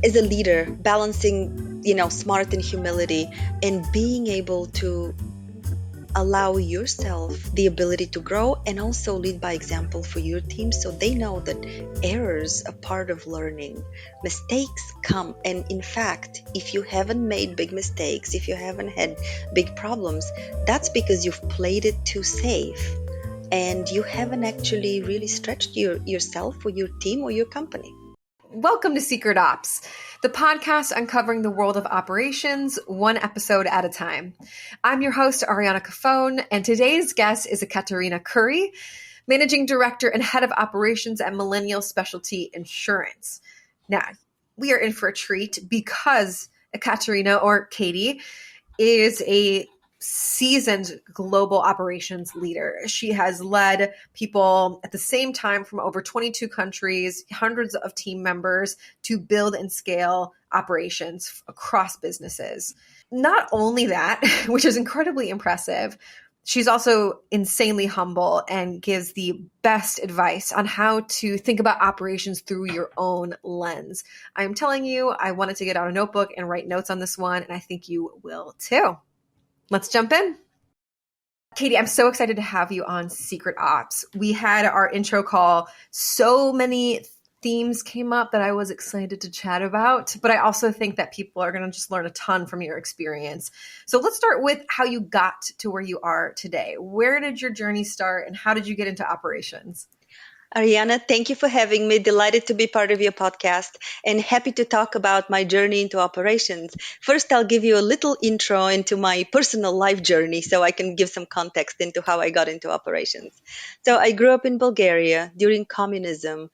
As a leader, balancing, smart and humility and being able to allow yourself the ability to grow and also lead by example for your team so they know that errors are part of learning. Mistakes come, and in fact, if you haven't made big mistakes, if you haven't had big problems, that's because you've played it too safe and you haven't actually really stretched yourself or your team or your company. Welcome to Secret Ops, the podcast uncovering the world of operations, one episode at a time. I'm your host, Ariana Cafone, and today's guest is Ekaterina Curry, Managing Director and Head of Operations at Millennial Specialty Insurance. Now, we are in for a treat because Ekaterina, or Katie, is a seasoned global operations leader. She has led people at the same time from over 22 countries, hundreds of team members to build and scale operations across businesses. Not only that, which is incredibly impressive, she's also insanely humble and gives the best advice on how to think about operations through your own lens. I'm telling you, I wanted to get out a notebook and write notes on this one, and I think you will too. Let's jump in. Katie, I'm so excited to have you on Secret Ops. We had our intro call. So many themes came up that I was excited to chat about, but I also think that people are going to just learn a ton from your experience. So let's start with how you got to where you are today. Where did your journey start and how did you get into operations? Ariana, thank you for having me. Delighted to be part of your podcast and happy to talk about my journey into operations. First, I'll give you a little intro into my personal life journey so I can give some context into how I got into operations. So I grew up in Bulgaria during communism,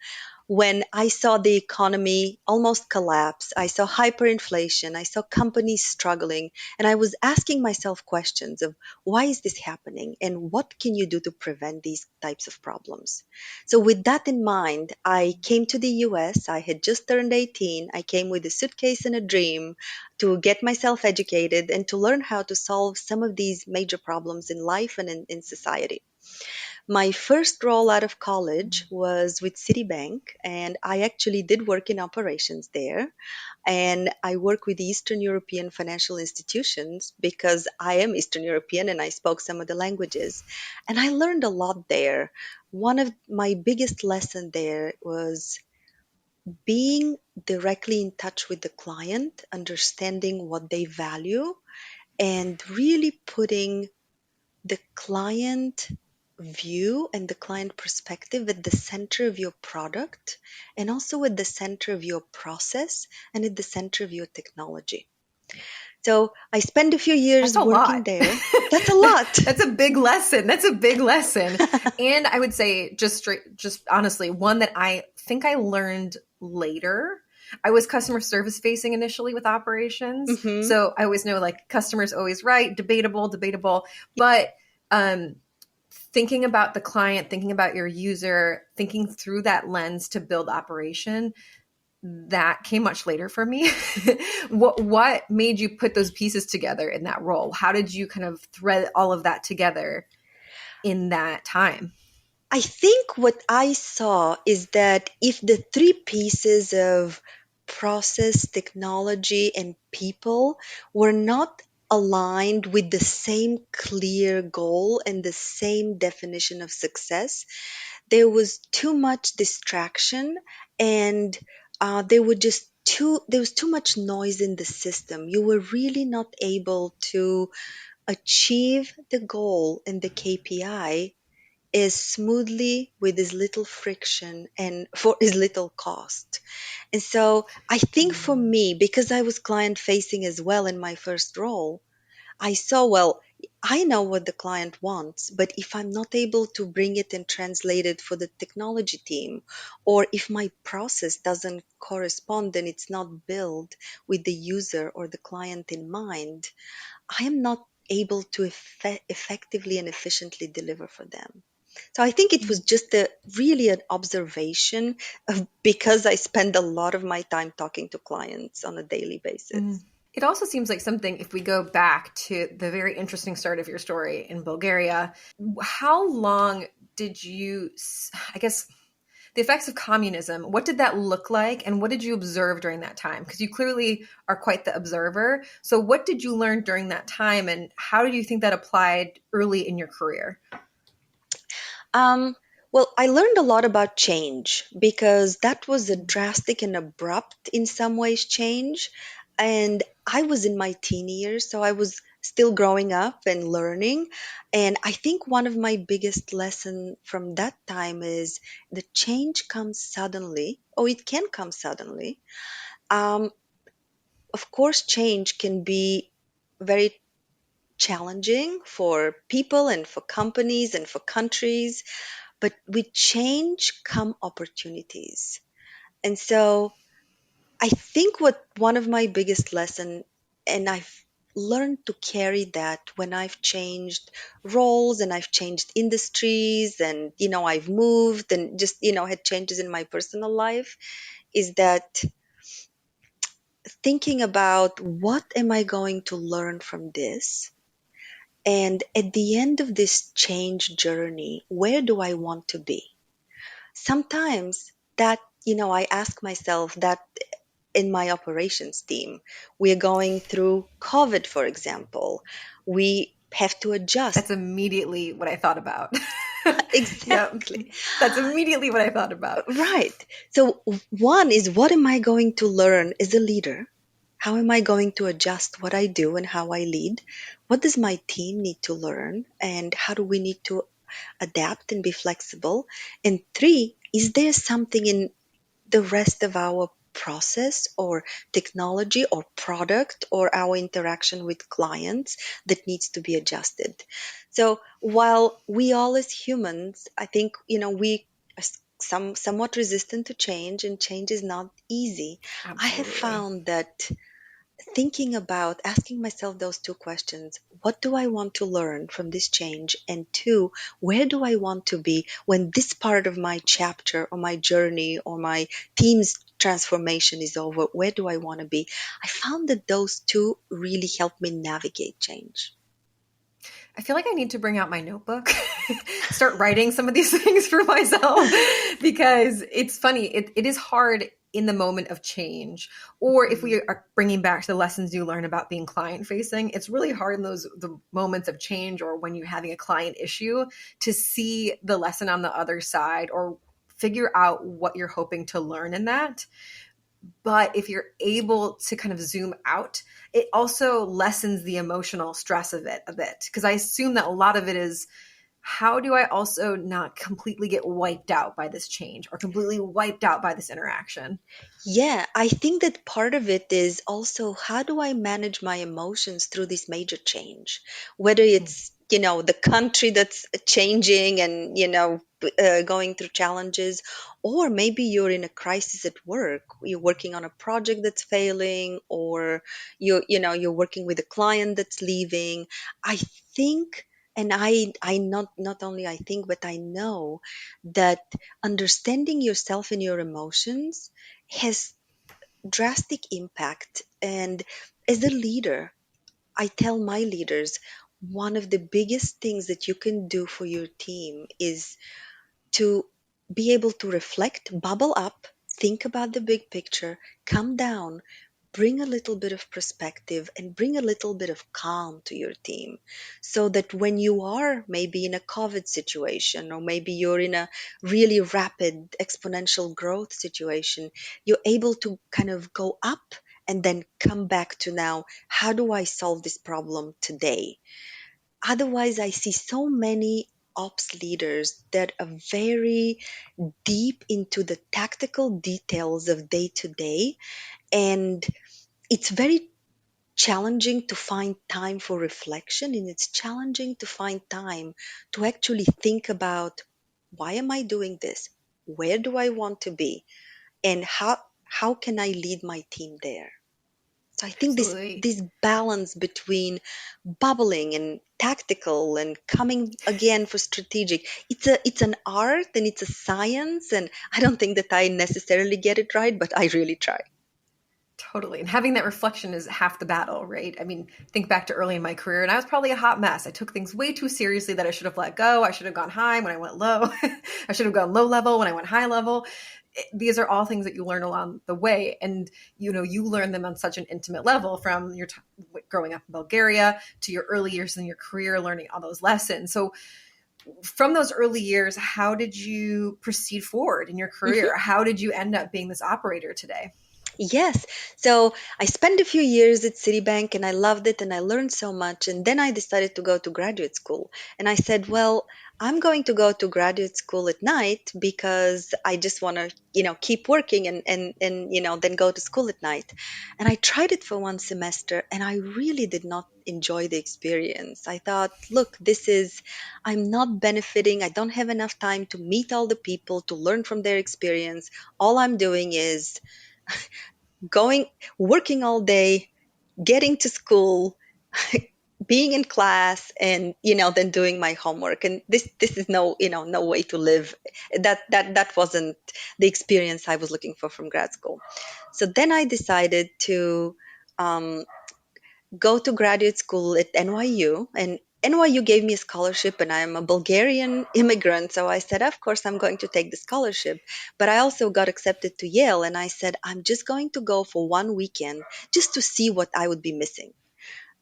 when I saw the economy almost collapse. I saw hyperinflation. I saw companies struggling. And I was asking myself questions of why is this happening and what can you do to prevent these types of problems? So with that in mind, I came to the US. I had just turned 18. I came with a suitcase and a dream to get myself educated and to learn how to solve some of these major problems in life and in society. My first role out of college was with Citibank, and I actually did work in operations there. And I work with Eastern European financial institutions because I am Eastern European and I spoke some of the languages. And I learned a lot there. One of my biggest lessons there was being directly in touch with the client, understanding what they value, and really putting the client view and the client perspective at the center of your product and also at the center of your process and at the center of your technology. So I spent a few years working there. That's a lot. That's a big lesson. And I would say just honestly, one that I think I learned later. I was customer service facing initially with operations. Mm-hmm. So I always know like customers always right, debatable. But thinking about the client, thinking about your user, thinking through that lens to build operation, that came much later for me. What made you put those pieces together in that role? How did you kind of thread all of that together in that time? I think what I saw is that if the three pieces of process, technology, and people were not aligned with the same clear goal and the same definition of success, there was too much distraction and there was too much noise in the system. You were really not able to achieve the goal and the KPI as smoothly with as little friction and for as little cost. And so I think for me, because I was client facing as well in my first role, I saw, well, I know what the client wants, but if I'm not able to bring it and translate it for the technology team, or if my process doesn't correspond and it's not built with the user or the client in mind, I am not able to effectively and efficiently deliver for them. So I think it was just really an observation because I spend a lot of my time talking to clients on a daily basis. It also seems like something, if we go back to the very interesting start of your story in Bulgaria, how long did you, I guess, the effects of communism. What did that look like, and what did you observe during that time? Because you clearly are quite the observer. So what did you learn during that time, and how do you think that applied early in your career? Um, well, I learned a lot about change because that was a drastic and abrupt, in some ways, change. And I was in my teen years, so I was still growing up and learning. And I think one of my biggest lesson from that time is the change comes suddenly, or it can come suddenly. Um, of course, change can be very challenging for people and for companies and for countries, but with change come opportunities. And so I think what one of my biggest lesson, and I've learned to carry that when I've changed roles and I've changed industries and I've moved and just had changes in my personal life, is that thinking about what am I going to learn from this, and at the end of this change journey, where do I want to be? Sometimes that, I ask myself that in my operations team. We are going through COVID, for example. We have to adjust. That's immediately what I thought about. Yep. Exactly. That's immediately what I thought about. Right. So, one is, what am I going to learn as a leader? How am I going to adjust what I do and how I lead? What does my team need to learn? And how do we need to adapt and be flexible? And three, is there something in the rest of our process or technology or product or our interaction with clients that needs to be adjusted? So while we all as humans, I think, we are somewhat resistant to change, and change is not easy. I have Absolutely. found that thinking about asking myself those two questions: what do I want to learn from this change? And two, where do I want to be when this part of my chapter or my journey or my team's transformation is over? Where do I want to be? I found that those two really help me navigate change. I feel like I need to bring out my notebook, start writing some of these things for myself because it's funny. It is hard in the moment of change, or if we are bringing back to the lessons you learn about being client facing, it's really hard in the moments of change or when you're having a client issue to see the lesson on the other side or figure out what you're hoping to learn in that. But if you're able to kind of zoom out, it also lessens the emotional stress of it a bit. Because I assume that a lot of it is, how do I also not completely get wiped out by this change or completely wiped out by this interaction? Yeah, I think that part of it is also, how do I manage my emotions through this major change? Whether it's, the country that's changing and, going through challenges, or maybe you're in a crisis at work. You're working on a project that's failing, or you're working with a client that's leaving. I think, and I not only I think, but I know that understanding yourself and your emotions has drastic impact. And as a leader, I tell my leaders, one of the biggest things that you can do for your team is to be able to reflect, bubble up, think about the big picture, come down, bring a little bit of perspective, and bring a little bit of calm to your team, so that when you are maybe in a COVID situation, or maybe you're in a really rapid exponential growth situation, you're able to kind of go up and then come back to, now, how do I solve this problem today? Otherwise, I see so many ops leaders that are very deep into the tactical details of day to day, and it's very challenging to find time for reflection, and it's challenging to find time to actually think about, why am I doing this? Where do I want to be? And how can I lead my team there? So I think this Absolutely. this balance between bubbling and tactical and coming again for strategic, it's an art and it's a science, and I don't think that I necessarily get it right, but I really try. Totally. And having that reflection is half the battle, right? I mean, think back to early in my career, and I was probably a hot mess. I took things way too seriously that I should have let go. I should have gone high when I went low. I should have gone low level when I went high level. These are all things that you learn along the way. And, you learn them on such an intimate level from your growing up in Bulgaria to your early years in your career, learning all those lessons. So from those early years, how did you proceed forward in your Mhm. career? How did you end up being this operator today? Yes. So I spent a few years at Citibank and I loved it and I learned so much. And then I decided to go to graduate school. And I said, well, I'm going to go to graduate school at night because I just want to, keep working and then go to school at night. And I tried it for one semester and I really did not enjoy the experience. I thought, look, I'm not benefiting. I don't have enough time to meet all the people, to learn from their experience. All I'm doing is going working all day, getting to school, being in class, and then doing my homework. And this is no way to live. That wasn't the experience I was looking for from grad school. So then I decided to um, go to graduate school at NYU, and NYU gave me a scholarship, and I'm a Bulgarian immigrant. So I said, of course, I'm going to take the scholarship. But I also got accepted to Yale, and I said, I'm just going to go for one weekend just to see what I would be missing.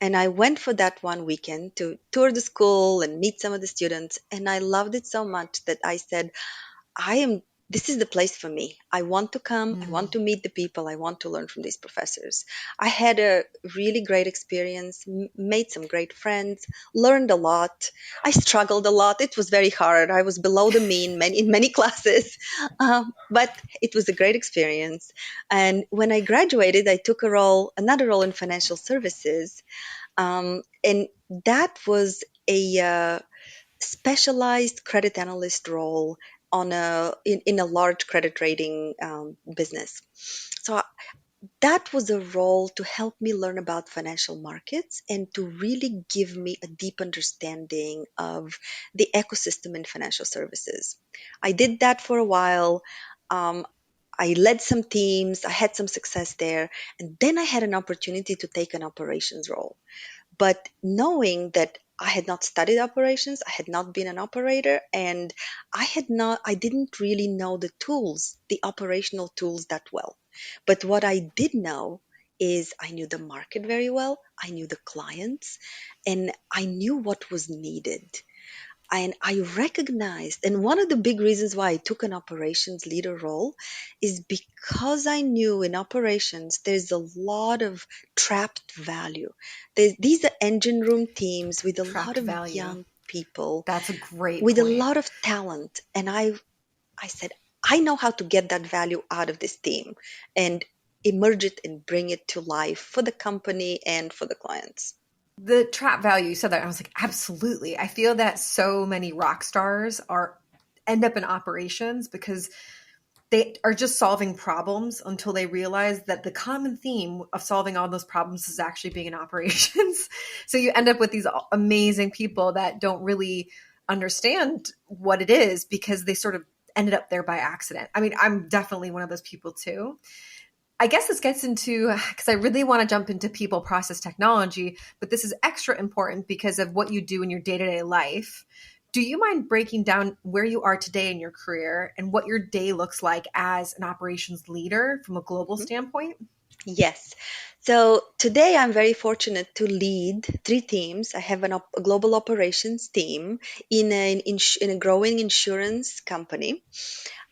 And I went for that one weekend to tour the school and meet some of the students. And I loved it so much that I said, this is the place for me. I want to come. I want Mm. to meet the people. I want to learn from these professors. I had a really great experience, made some great friends, learned a lot. I struggled a lot. It was very hard. I was below the mean in many classes, but it was a great experience. And when I graduated, I took another role in financial services. And that was a specialized credit analyst role in a large credit rating business. So that was a role to help me learn about financial markets and to really give me a deep understanding of the ecosystem in financial services. I did that for a while. Um, I led some teams, I had some success there, and then I had an opportunity to take an operations role. But knowing that I had not studied operations, I had not been an operator, and I didn't really know the tools, the operational tools that well. But what I did know is I knew the market very well, I knew the clients, and I knew what was needed. And I recognized, and one of the big reasons why I took an operations leader role is because I knew in operations there's a lot of trapped value. These are engine room teams with a lot Trapped of value. young people, That's a great with a point. lot of talent. And I said, I know how to get that value out of this team and emerge it and bring it to life for the company and for the clients. The trap value, you said that. I was like, absolutely. I feel that so many rock stars are end up in operations because they are just solving problems until they realize that the common theme of solving all those problems is actually being in operations. So you end up with these amazing people that don't really understand what it is because they sort of ended up there by accident. I mean, I'm definitely one of those people too. I guess this gets into because I really want to jump into people, process, technology, but this is extra important because of what you do in your day to day life. Do you mind breaking down where you are today in your career and what your day looks like as an operations leader from a global standpoint? Yes. So today I'm very fortunate to lead three teams. I have a global operations team in a growing insurance company.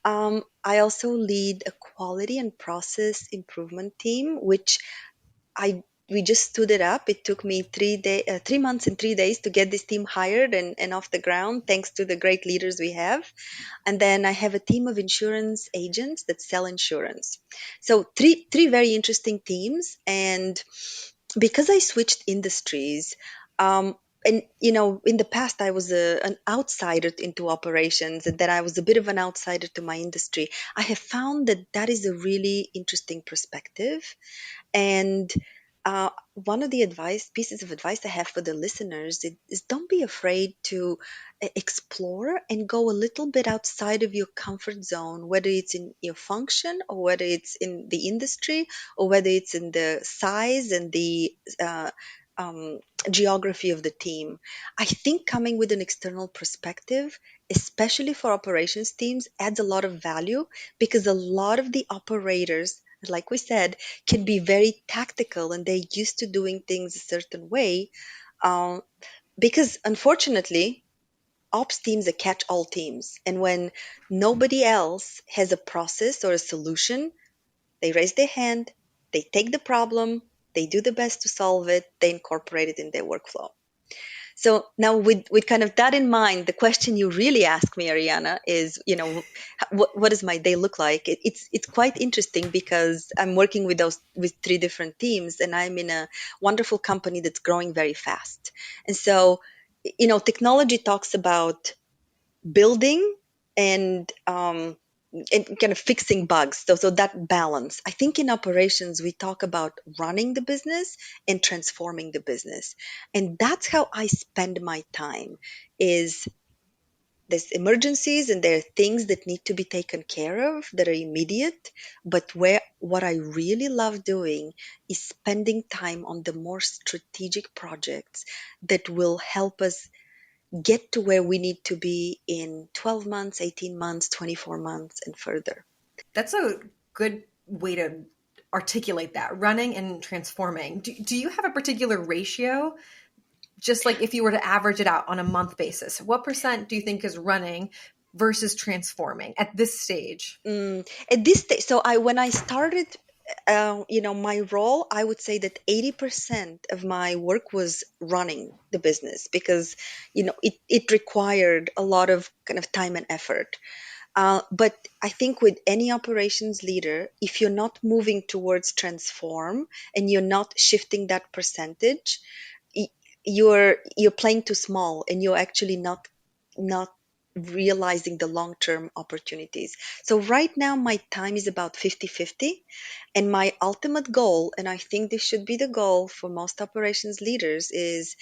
I also lead a quality and process improvement team, which I we just stood it up. It took me 3 months and 3 days to get this team hired and off the ground, thanks to the great leaders we have. And then I have a team of insurance agents that sell insurance. So three very interesting teams. And because I switched industries, and in the past I was an outsider into operations, and then I was a bit of an outsider to my industry. I have found that is a really interesting perspective, and One of the advice pieces of advice I have for the listeners is don't be afraid to explore and go a little bit outside of your comfort zone, whether it's in your function or whether it's in the industry or whether it's in the size and the um, geography of the team. I think coming with an external perspective, especially for operations teams, adds a lot of value because a lot of the operators, like we said, can be very tactical and they're used to doing things a certain way. Um, because unfortunately, ops teams are catch all teams. And when nobody else has a process or a solution, they raise their hand, they take the problem, they do the best to solve it, they incorporate it in their workflow. So now, with kind of that in mind, the question you really ask me, Ariana, is, what does my day look like? It's quite interesting because I'm working with those with three different teams, and I'm in a wonderful company that's growing very fast. And so, technology talks about building and kind of fixing bugs. So that balance. I think in operations we talk about running the business and transforming the business, and that's how I spend my time. Is there's emergencies and there are things that need to be taken care of that are immediate, but where what I really love doing is spending time on the more strategic projects that will help us get to where we need to be in 12 months, 18 months, 24 months, and further. That's a good way to articulate that, running and transforming. Do you have a particular ratio? Just like if you were to average it out on a month basis, what percent do you think is running versus transforming at this stage? At this stage, so when I started, my role, I would say that 80% of my work was running the business because, it required a lot of kind of time and effort. But I think with any operations leader, if you're not moving towards transform and you're not shifting that percentage, y- you're playing too small and you're actually not realizing the long-term opportunities. So right now my time is about 50-50, and my ultimate goal, and I think this should be the goal for most operations leaders, is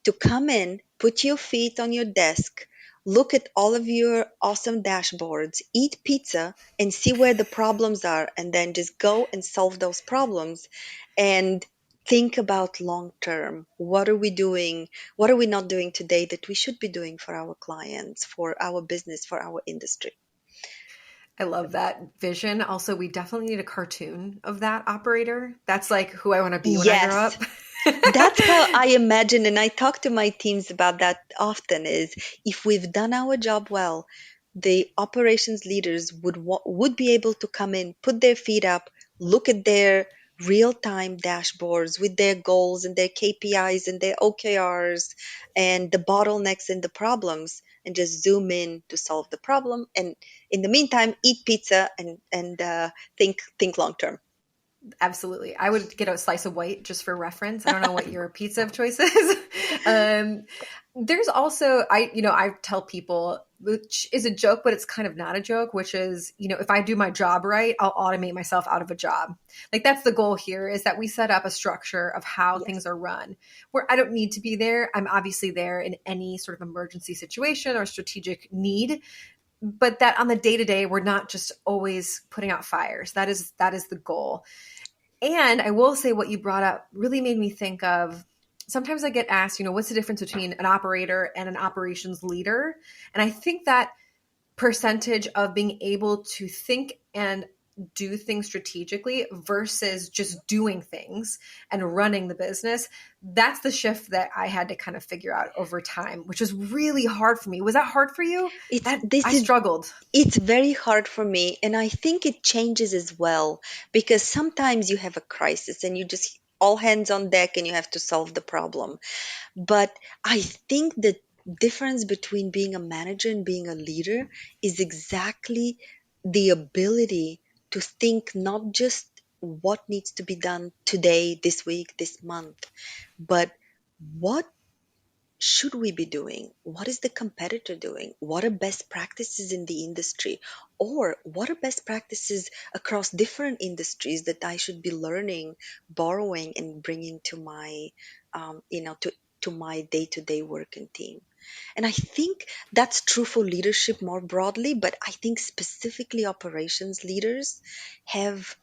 to come in, put your feet on your desk, look at all of your awesome dashboards, eat pizza, and see where the problems are, and then just go and solve those problems and think about long term. What are we doing? What are we not doing today that we should be doing for our clients, for our business, for our industry? I love that vision. Also, we definitely need a cartoon of that operator. That's like who I want to be when I grow Yes, up. that's how I imagine, and I talk to my teams about that often. Is if we've done our job well, the operations leaders would be able to come in, put their feet up, look at their real-time dashboards with their goals and their KPIs and their OKRs and the bottlenecks and the problems, and just zoom in to solve the problem. And in the meantime, eat pizza and think long term. Absolutely. I would get a slice of white just for reference. I don't know what your pizza of choice is. um, there's also, I tell people, which is a joke, but it's kind of not a joke, which is, if I do my job right, I'll automate myself out of a job. Like that's the goal here, is that we set up a structure of how Yes. things are run where I don't need to be there. I'm obviously there in any sort of emergency situation or strategic need, but that on the day to day, we're not just always putting out fires. That is the goal. And I will say what you brought up really made me think of, sometimes I get asked, what's the difference between an operator and an operations leader? And I think that percentage of being able to think and do things strategically versus just doing things and running the business, that's the shift that I had to kind of figure out over time, which was really hard for me. Was that hard for you? It's That this I is struggled. It's very hard for me, and I think it changes as well because sometimes you have a crisis and you just all hands on deck and you have to solve the problem. But I think the difference between being a manager and being a leader is exactly the ability to think not just what needs to be done today, this week, this month, but what should we be doing? What is the competitor doing? What are best practices in the industry? Or what are best practices across different industries that I should be learning, borrowing, and bringing to my, to my day-to-day work and team? And I think that's true for leadership more broadly, but I think specifically operations leaders have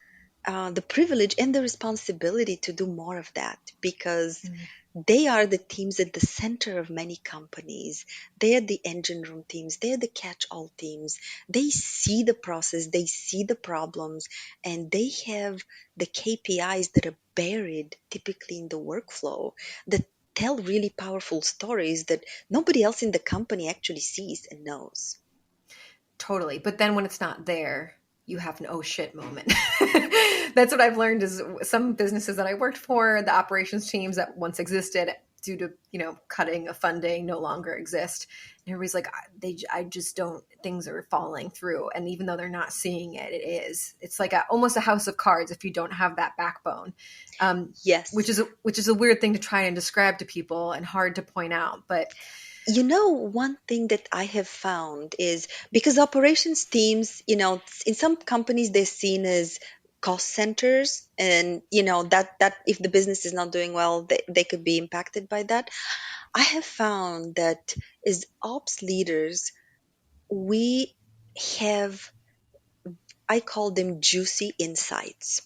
the privilege and the responsibility to do more of that because Mm. they are the teams at the center of many companies. They are the engine room teams. They're the catch all teams. They see the process, they see the problems, and they have the KPIs that are buried typically in the workflow that tell really powerful stories that nobody else in the company actually sees and knows. Totally. But then when it's not there, you have an oh shit moment. That's what I've learned is some businesses that I worked for, the operations teams that once existed due to, cutting of funding no longer exist. And everybody's like, I just don't, things are falling through. And even though they're not seeing it, it is. It's like almost a house of cards if you don't have that backbone, which Yes. is a weird thing to try and describe to people and hard to point out. But One thing that I have found is because operations teams, in some companies they're seen as cost centers, and that if the business is not doing well, they could be impacted by that. I have found that as ops leaders, we have, I call them juicy insights.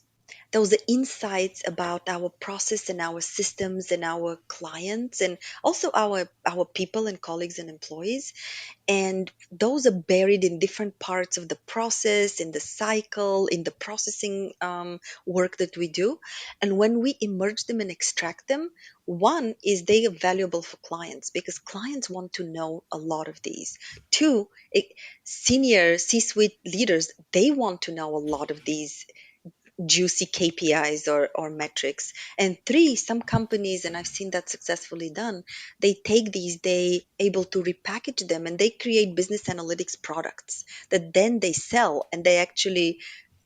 Those are insights about our process and our systems and our clients and also our people and colleagues and employees, and those are buried in different parts of the process, in the cycle, in the processing work that we do. And when we emerge them and extract them, one is they are valuable for clients because clients want to know a lot of these. Two, senior C-suite leaders, they want to know a lot of these juicy KPIs or metrics. And three, some companies, and I've seen that successfully done, they take these, they able to repackage them and they create business analytics products that then they sell, and they actually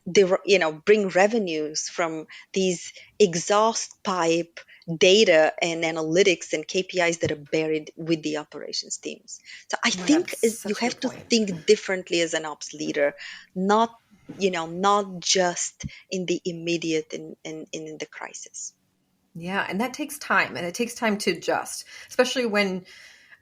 bring revenues from these exhaust pipe data and analytics and KPIs that are buried with the operations teams. So I oh my God, think you such a have good to point. think differently as an ops leader, not not just in the immediate and in the crisis. Yeah, and that takes time, and it takes time to adjust, especially when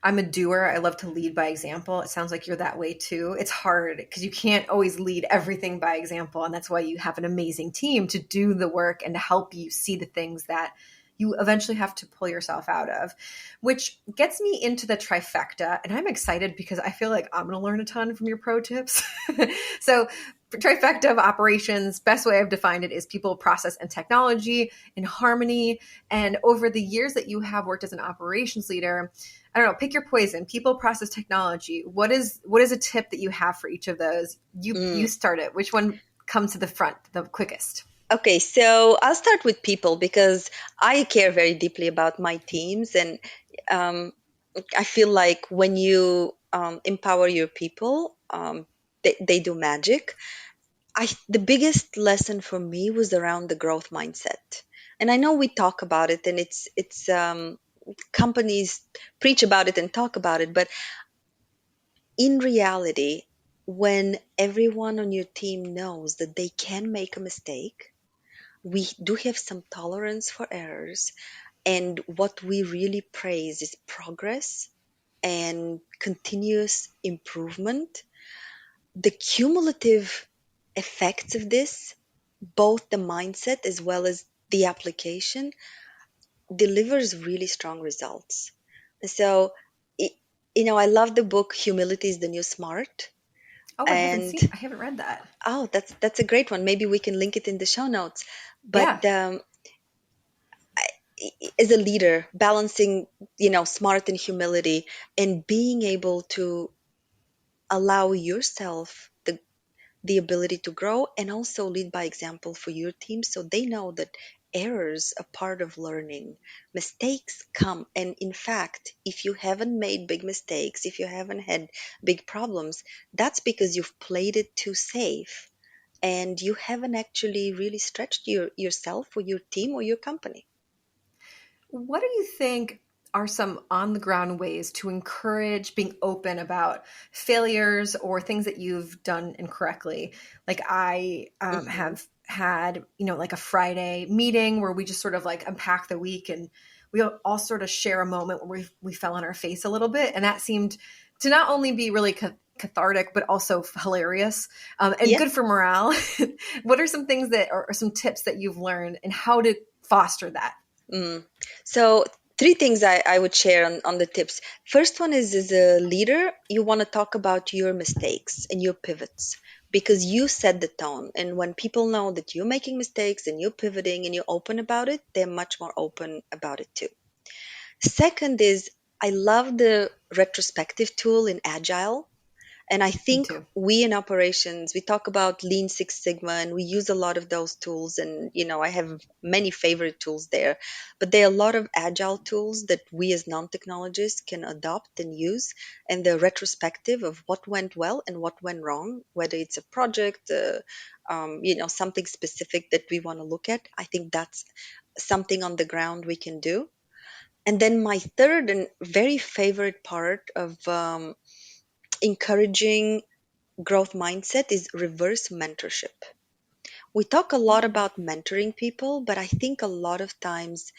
I'm a doer. I love to lead by example. It sounds like you're that way too. It's hard because you can't always lead everything by example, and that's why you have an amazing team to do the work and to help you see the things that you eventually have to pull yourself out of, which gets me into the trifecta. And I'm excited because I feel like I'm going to learn a ton from your pro tips. So, trifecta of operations, best way I've defined it is people, process, and technology in harmony. And over the years that you have worked as an operations leader, I don't know, pick your poison, people, process, technology. What is a tip that you have for each of those? You Mm. start it. Which one comes to the front the quickest? Okay, so I'll start with people because I care very deeply about my teams, and um, I feel like when you empower your people, they do magic. The biggest lesson for me was around the growth mindset, and I know we talk about it, and it's companies preach about it and talk about it, but in reality, when everyone on your team knows that they can make a mistake, we do have some tolerance for errors, and what we really praise is progress and continuous improvement. The cumulative effects of this, both the mindset as well as the application, delivers really strong results. So, it, I love the book Humility is the New Smart. Oh, And I haven't read that. oh, that's a great one. Maybe we can link it in the show notes. Yeah. But as a leader, balancing, smart and humility, and being able to allow yourself the ability to grow and also lead by example for your team so they know that errors are part of learning. Mistakes come, and in fact, if you haven't made big mistakes, if you haven't had big problems, that's because you've played it too safe and you haven't actually really stretched yourself or your team or your company. What do you think? are some on the ground ways to encourage being open about failures or things that you've done incorrectly? Like I Hmm. have had, like a Friday meeting where we just sort of like unpack the week, and we all sort of share a moment where we fell on our face a little bit. And that seemed to not only be really cathartic, but also hilarious, and Yeah. good for morale. What are some things that are some tips that you've learned and how to foster that? Mm. So three things I would share on the tips. First one is as a leader, you want to talk about your mistakes and your pivots because you set the tone. And when people know that you're making mistakes and you're pivoting and you're open about it, they're much more open about it too. Second is I love the retrospective tool in Agile. And I Me think too. we in operations, we talk about Lean Six Sigma and we use a lot of those tools. And, I have many favorite tools there, but there are a lot of agile tools that we as non technologists can adopt and use. And the retrospective of what went well and what went wrong, whether it's a project, something specific that we want to look at, I think that's something on the ground we can do. And then my third and very favorite part of encouraging growth mindset is reverse mentorship. We talk a lot Mm. about mentoring people, but I think a lot of times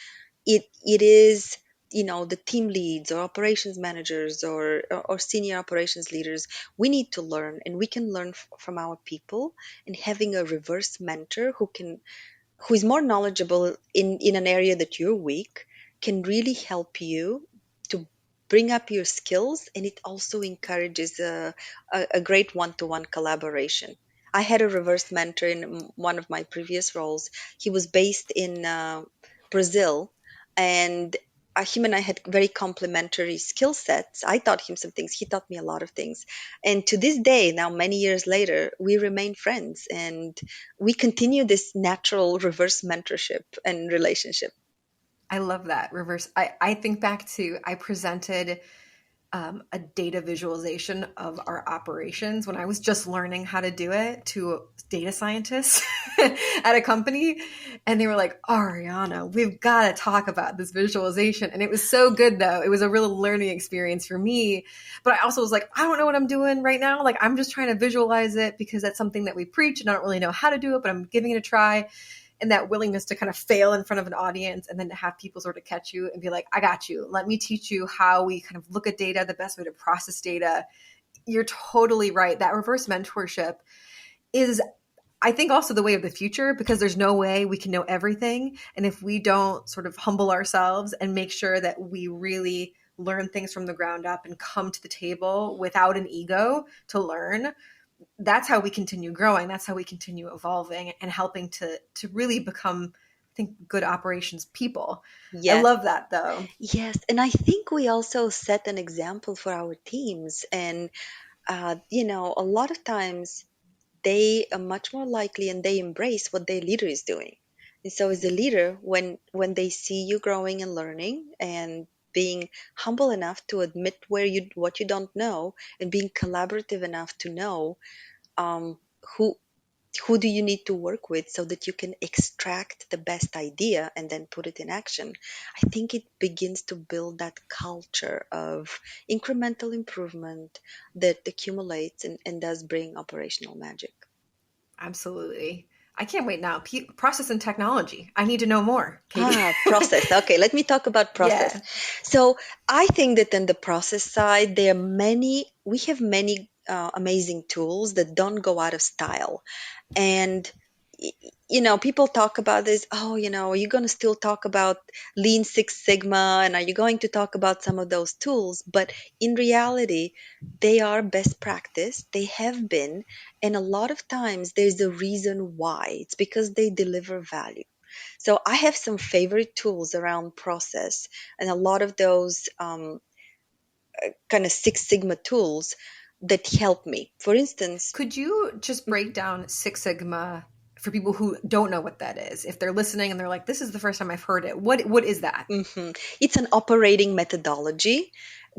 it is the team leads or operations managers or senior operations leaders. We need to learn, and we can learn from our people, and having a reverse mentor who is more knowledgeable in an area that you're weak can really help you to bring up your skills, and it also encourages a great one-to-one collaboration. I had a reverse mentor in one of my previous roles. He was based in Brazil, and him and I had very complementary skill sets. I taught him some things, he taught me a lot of things, and to this day, now many years later, we remain friends, and we continue this natural reverse mentorship and relationship. I love that reverse. I think back to I presented a data visualization of our operations when I was just learning how to do it to data scientists at a company. And they were like, Ariana, we've got to talk about this visualization. And it was so good, though. It was a real learning experience for me. But I also was like, I don't know what I'm doing right now. Like, I'm just trying to visualize it because that's something that we preach and I don't really know how to do it, but I'm giving it a try. And that willingness to kind of fail in front of an audience and then to have people sort of catch you and be like, I got you. Let me teach you how we kind of look at data, the best way to process data. You're totally right. That reverse mentorship is, I think, also the way of the future because there's no way we can know everything. And if we don't sort of humble ourselves and make sure that we really learn things from the ground up and come to the table without an ego to learn, that's how we continue growing. That's how we continue evolving and helping to really become, I think, good operations people. I Yes, love that though. yes. And I think we also set an example for our teams. And, a lot of times they are much more likely and they embrace what their leader is doing. And so as a leader, when they see you growing and learning and being humble enough to admit what you don't know and being collaborative enough to know um, who who do you need to work with so that you can extract the best idea and then put it in action. I think it begins to build that culture of incremental improvement that accumulates and does bring operational magic. Absolutely. I can't wait now. Process and technology. I need to know more, Katie. Process. Okay, let me talk about process. Yeah. So I think that in the process side, we have many amazing tools that don't go out of style. And y- people talk about this, oh, are you going to still talk about Lean Six Sigma, and are you going to talk about some of those tools? But in reality, they are best practice, they have been, and a lot of times there's a reason why. It's because they deliver value. So I have some favorite tools around process, and a lot of those kind of Six Sigma tools that help me, for instance. Could you just break down Six Sigma for people who don't know what that is? If they're listening and they're like, this is the first time I've heard it. What is that? It's an operating methodology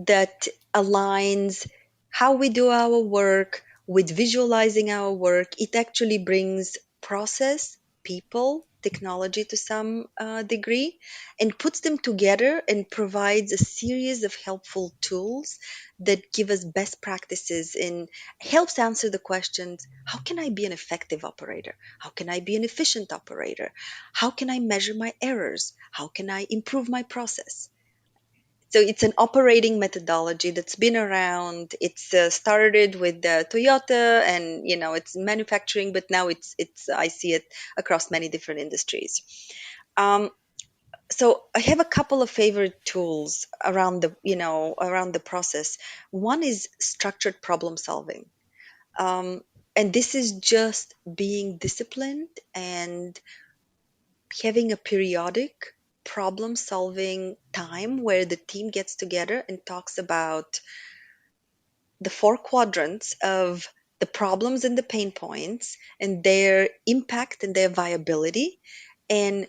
that aligns how we do our work with visualizing our work. It actually brings process people, technology to some degree, and puts them together and provides a series of helpful tools that give us best practices and helps answer the questions: how can I be an effective operator? How can I be an efficient operator? How can I measure my errors? How can I improve my process? So it's an operating methodology that's been around. It's started with Toyota, and it's manufacturing, but now it's I see it across many different industries. Um, so I have a couple of favorite tools around the process. One is structured problem solving, um, and this is just being disciplined and having a periodic problem solving time where the team gets together and talks about the four quadrants of the problems and the pain points and their impact and their viability, and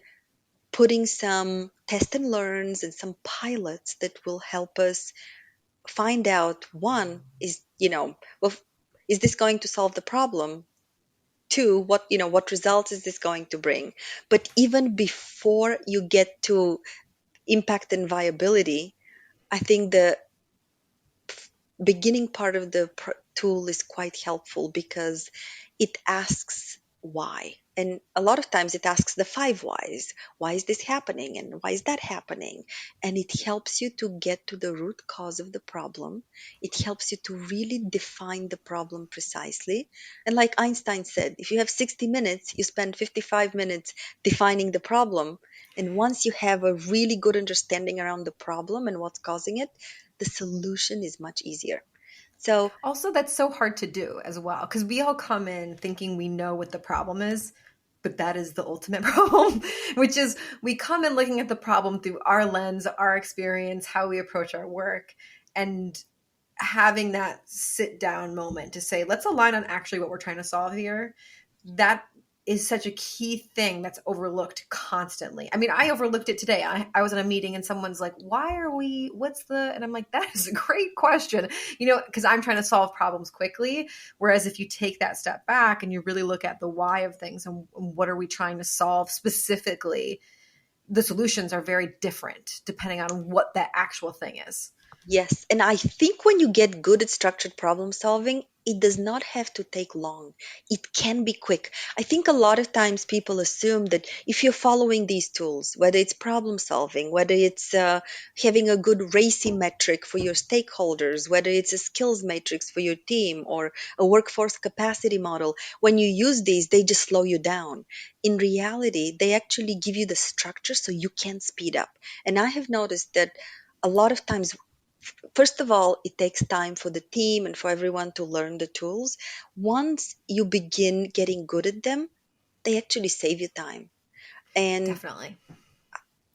putting some test and learns and some pilots that will help us find out: one is, well, is this going to solve the problem? Two, what results is this going to bring? But even before you get to impact and viability, I think the beginning part of the tool is quite helpful because it asks why. And a lot of times it asks the five whys. Why is this happening? And why is that happening? And it helps you to get to the root cause of the problem. It helps you to really define the problem precisely. And like Einstein said, if you have 60 minutes, you spend 55 minutes defining the problem. And once you have a really good understanding around the problem and what's causing it, the solution is much easier. So, Also, that's so hard to do as well because we all come in thinking we know what the problem is, but that is the ultimate problem, which is we come in looking at the problem through our lens, our experience, how we approach our work, and having that sit down moment to say, let's align on actually what we're trying to solve here. That is such a key thing that's overlooked constantly. I mean, I overlooked it today. I was in a meeting and someone's like, and I'm like, that is a great question, because I'm trying to solve problems quickly. Whereas if you take that step back and you really look at the why of things and what are we trying to solve specifically, the solutions are very different depending on what that actual thing is. yes, and I think when you get good at structured problem solving, it does not have to take long. It can be quick. I think a lot of times people assume that if you're following these tools, whether it's problem solving, whether it's having a good RACI metric for your stakeholders, whether it's a skills matrix for your team or a workforce capacity model, when you use these, they just slow you down. In reality, they actually give you the structure so you can speed up. And I have noticed that a lot of times, first of all, it takes time for the team and for everyone to learn the tools. Once you begin getting good at them, they actually save you time. And Definitely.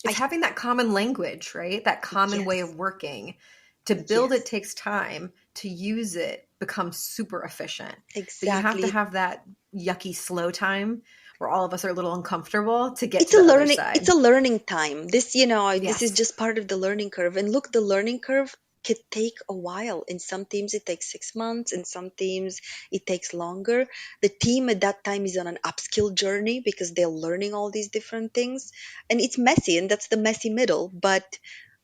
I, It's having that common language, right? That common way yes, of working. To build it yes, takes time. To use it becomes super efficient. But you have to exactly. have that yucky slow time where all of us are a little uncomfortable to get It's to a the other learning, it's side. a learning time. This is Yes, just part of the learning curve. And look, the learning curve could take a while. In some teams, it takes 6 months. In some teams, it takes longer. The team at that time is on an upskill journey because they're learning all these different things. And it's messy, and that's the messy middle. But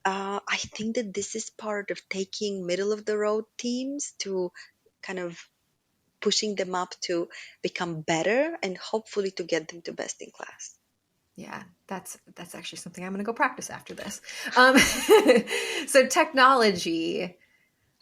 I think that this is part of taking middle of the road teams to kind of pushing them up to become better and hopefully to get them to best in class. yeah, that's actually something I'm going to go practice after this. Um, so technology,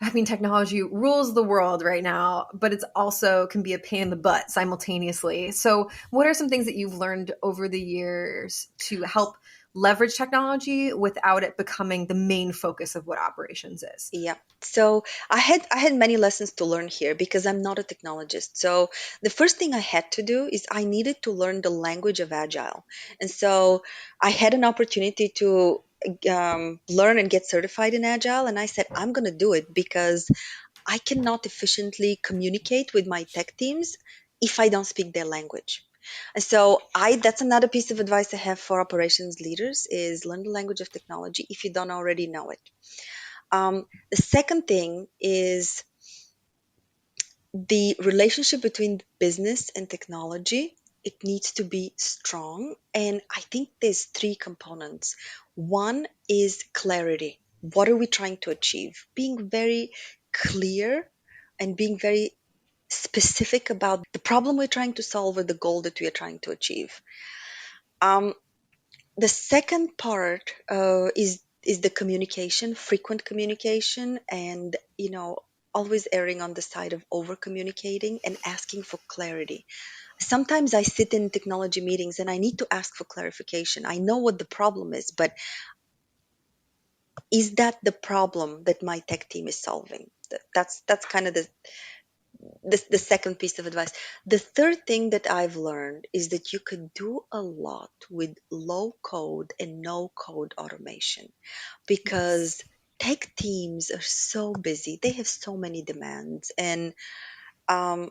I mean, technology rules the world right now, but it's also can be a pain in the butt simultaneously. So, what are some things that you've learned over the years to help leverage technology without it becoming the main focus of what operations is? Yeah. So I had many lessons to learn here because I'm not a technologist. So the first thing I had to do is I needed to learn the language of agile. And so I had an opportunity to learn and get certified in agile, and I said I'm going to do it because I cannot efficiently communicate with my tech teams if I don't speak their language. And so I that's another piece of advice I have for operations leaders is learn the language of technology if you don't already know it. The second thing is the relationship between business and technology. it needs to be strong. And I think there's three components. One is clarity. What are we trying to achieve? Being very clear and being very specific about the problem we're trying to solve or the goal that we are trying to achieve. Um, the second part is the communication, frequent communication, and always erring on the side of over communicating and asking for clarity. Sometimes I sit in technology meetings and I need to ask for clarification. I know what the problem is, but is that the problem that my tech team is solving? That's kind of the second piece of advice. The third thing that I've learned is that you could do a lot with low code and no code automation, Yes. because tech teams are so busy. They have so many demands. And um,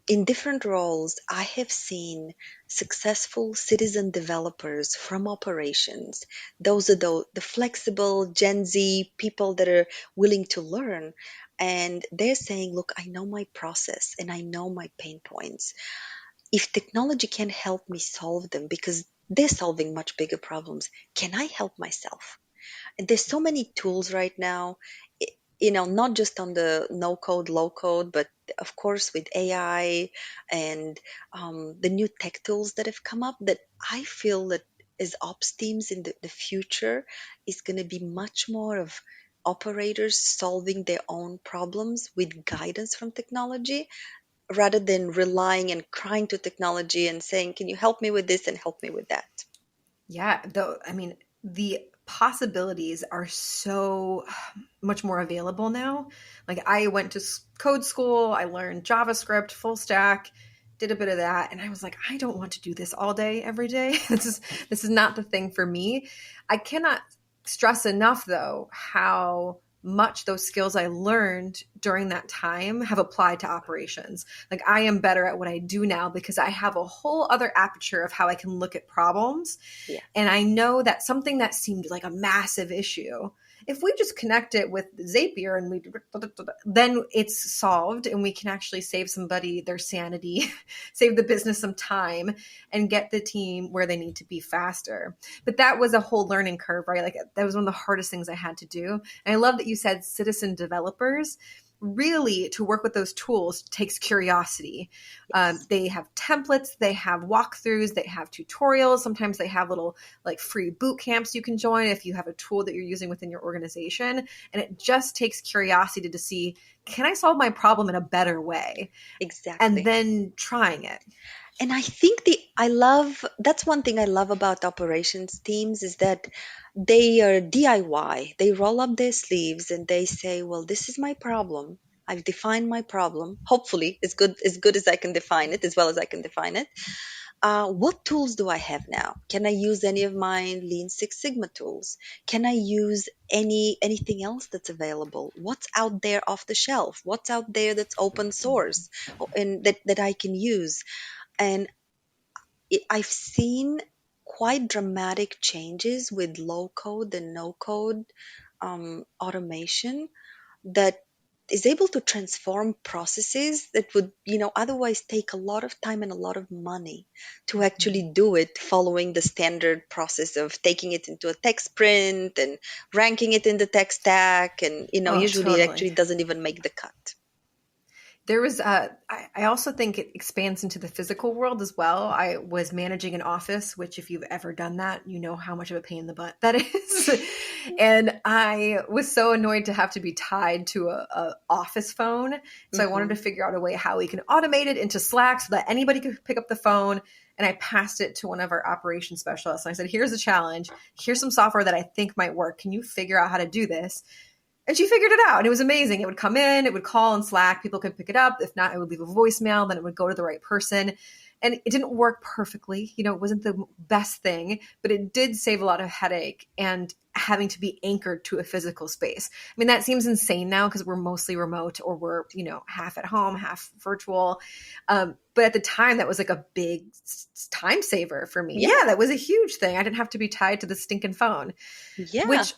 in different roles, I have seen successful citizen developers from operations. Those are the flexible Gen Z people that are willing to learn. And they're saying, look, I know my process and I know my pain points. If technology can help me solve them, because they're solving much bigger problems, can I help myself? And there's so many tools right now, not just on the no code, low code, but of course with AI and the new tech tools that have come up, that I feel that as ops teams in the future is going to be much more of operators solving their own problems with guidance from technology, rather than relying and crying to technology and saying, can you help me with this and help me with that? Yeah, though, I mean, the possibilities are so much more available now. Like I went to code school, I learned JavaScript, full stack, did a bit of that, and I was like, I don't want to do this all day every day. This is not the thing for me. I cannot stress enough though how much those skills I learned during that time have applied to operations. Like I am better at what I do now because I have a whole other aperture of how I can look at problems. Yeah, And I know that something that seemed like a massive issue, if we just connect it with Zapier and then it's solved and we can actually save somebody their sanity, save the business some time and get the team where they need to be faster. But that was a whole learning curve, right? Like that was one of the hardest things I had to do. And I love that you said citizen developers. Really, to work with those tools takes curiosity. yes, They have templates, they have walkthroughs, they have tutorials. Sometimes they have little like free boot camps you can join if you have a tool that you're using within your organization. And it just takes curiosity to see, can I solve my problem in a better way? And exactly. then trying it. And I think I love, that's one thing I love about operations teams, is that they are DIY. They roll up their sleeves and they say, well, this is my problem. I've defined my problem, hopefully as good as I can define it, as well as I can define it. What tools do I have now? Can I use any of my Lean Six Sigma tools? Can I use anything else that's available? What's out there off the shelf? What's out there that's open source and that I can use? And I've seen quite dramatic changes with low code and no code automation that is able to transform processes that would otherwise take a lot of time and a lot of money to actually do it, following the standard process of taking it into a tech sprint and ranking it in the tech stack, and Oh, usually it totally. actually doesn't even make the cut. There was, I also think it expands into the physical world as well. I was managing an office, which, if you've ever done that, you know how much of a pain in the butt that is. And I was so annoyed to have to be tied to a office phone. So I wanted Hmm. to figure out a way how we can automate it into Slack so that anybody could pick up the phone. And I passed it to one of our operations specialists. And I said, here's a challenge. Here's some software that I think might work. Can you figure out how to do this? And she figured it out. And it was amazing. It would come in, it would call in Slack. People could pick it up. If not, it would leave a voicemail. Then it would go to the right person. And it didn't work perfectly. It wasn't the best thing, but it did save a lot of headache and having to be anchored to a physical space. I mean, that seems insane now because we're mostly remote, or we're, half at home, half virtual. But at the time, that was like a big time saver for me. Yeah, Yeah, that was a huge thing. I didn't have to be tied to the stinking phone, yeah. which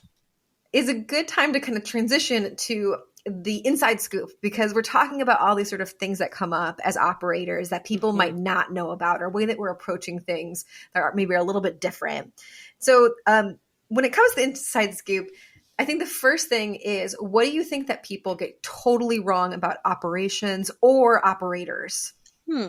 is a good time to kind of transition to the inside scoop, because we're talking about all these sort of things that come up as operators that people Mhm. might not know about, or way that we're approaching things that are maybe a little bit different. So when it comes to the inside scoop, I think the first thing is, what do you think that people get totally wrong about operations or operators? Hmm.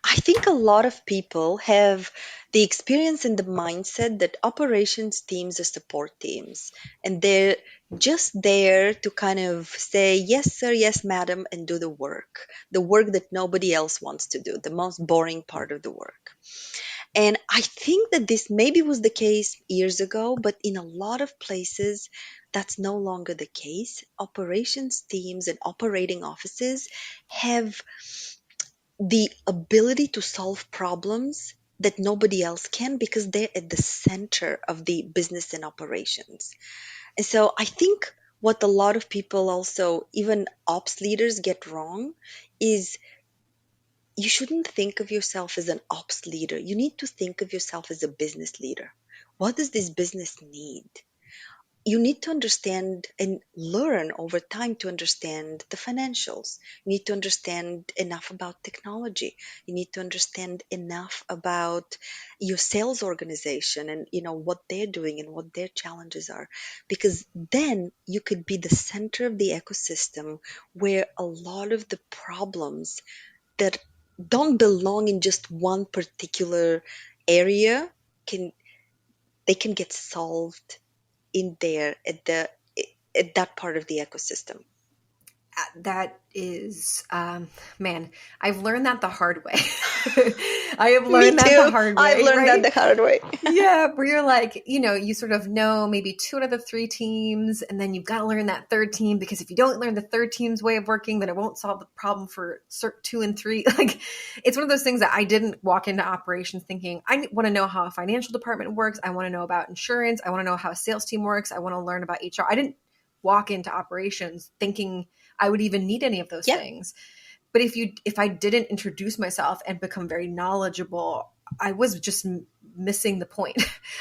I think a lot of people have the experience and the mindset that operations teams are support teams, and they're just there to kind of say, yes, sir, yes, madam, and do the work that nobody else wants to do, the most boring part of the work. And I think that this maybe was the case years ago, but in a lot of places, that's no longer the case. Operations teams and operating offices have the ability to solve problems that nobody else can because they're at the center of the business and operations. And so I think what a lot of people also, even ops leaders, get wrong is you shouldn't think of yourself as an ops leader. You need to think of yourself as a business leader. What does this business need? You need to understand and learn over time to understand the financials. You need to understand enough about technology. You need to understand enough about your sales organization and what they're doing and what their challenges are, because then you could be the center of the ecosystem where a lot of the problems that don't belong in just one particular area can they can get solved in there at that part of the ecosystem. That is, man, I've learned that the hard way. I have Me learned that the too. hard I've way, learned that right? the hard way. Yeah, where you're like, you sort of know maybe two out of the three teams, and then you've got to learn that third team, because if you don't learn the third team's way of working, then it won't solve the problem for two and three. Like, it's one of those things that I didn't walk into operations thinking, I want to know how a financial department works. I want to know about insurance. I want to know how a sales team works. I want to learn about HR. I didn't walk into operations thinking I would even need any of those Yeah. things. But if I didn't introduce myself and become very knowledgeable, I was just missing the point.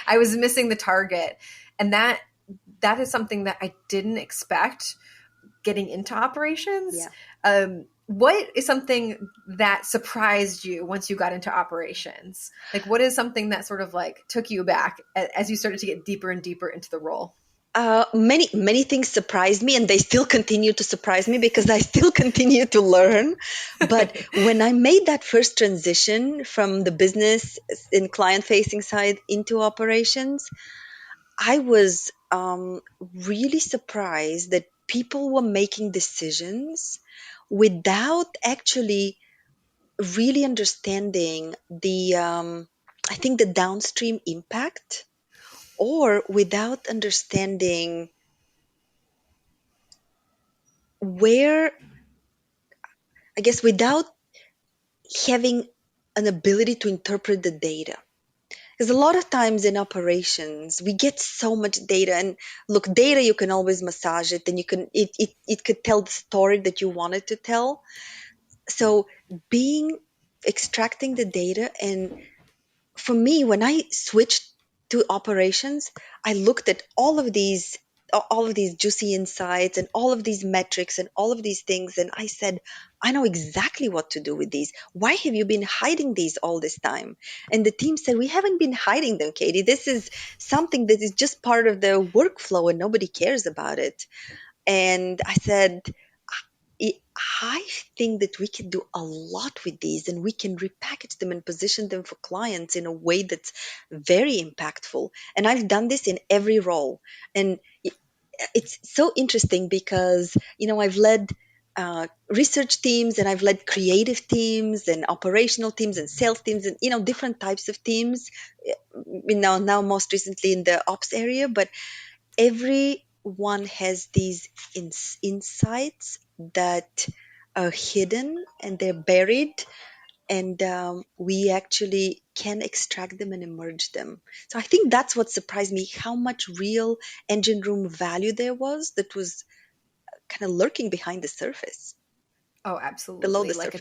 I was missing the target. And that is something that I didn't expect getting into operations. Yeah. What is something that surprised you once you got into operations? Like, what is something that sort of like took you back as you started to get deeper and deeper into the role? Many things surprised me, and they still continue to surprise me because I still continue to learn. But when I made that first transition from the business and client facing side into operations, I was really surprised that people were making decisions without actually really understanding I think, the downstream impact, or without understanding where, I guess, without having an ability to interpret the data. Because a lot of times in operations, we get so much data, and look, data, you can always massage it, and it could tell the story that you wanted to tell. So being extracting the data, and for me, when I switched to operations, I looked at all of these juicy insights and all of these metrics and all of these things, and I said, I know exactly what to do with these. Why have you been hiding these all this time? And the team said, we haven't been hiding them, Katie. This is something that is just part of the workflow and nobody cares about it. And I said, I think that we can do a lot with these, and we can repackage them and position them for clients in a way that's very impactful. And I've done this in every role. And it's so interesting because, I've led research teams, and I've led creative teams and operational teams and sales teams, and, different types of teams, now most recently in the ops area. But everyone has these insights that are hidden and they're buried, and we actually can extract them and emerge them. So I think that's what surprised me, how much real engine room value there was that was kind of lurking behind the surface, Oh, below absolutely. the Like surface.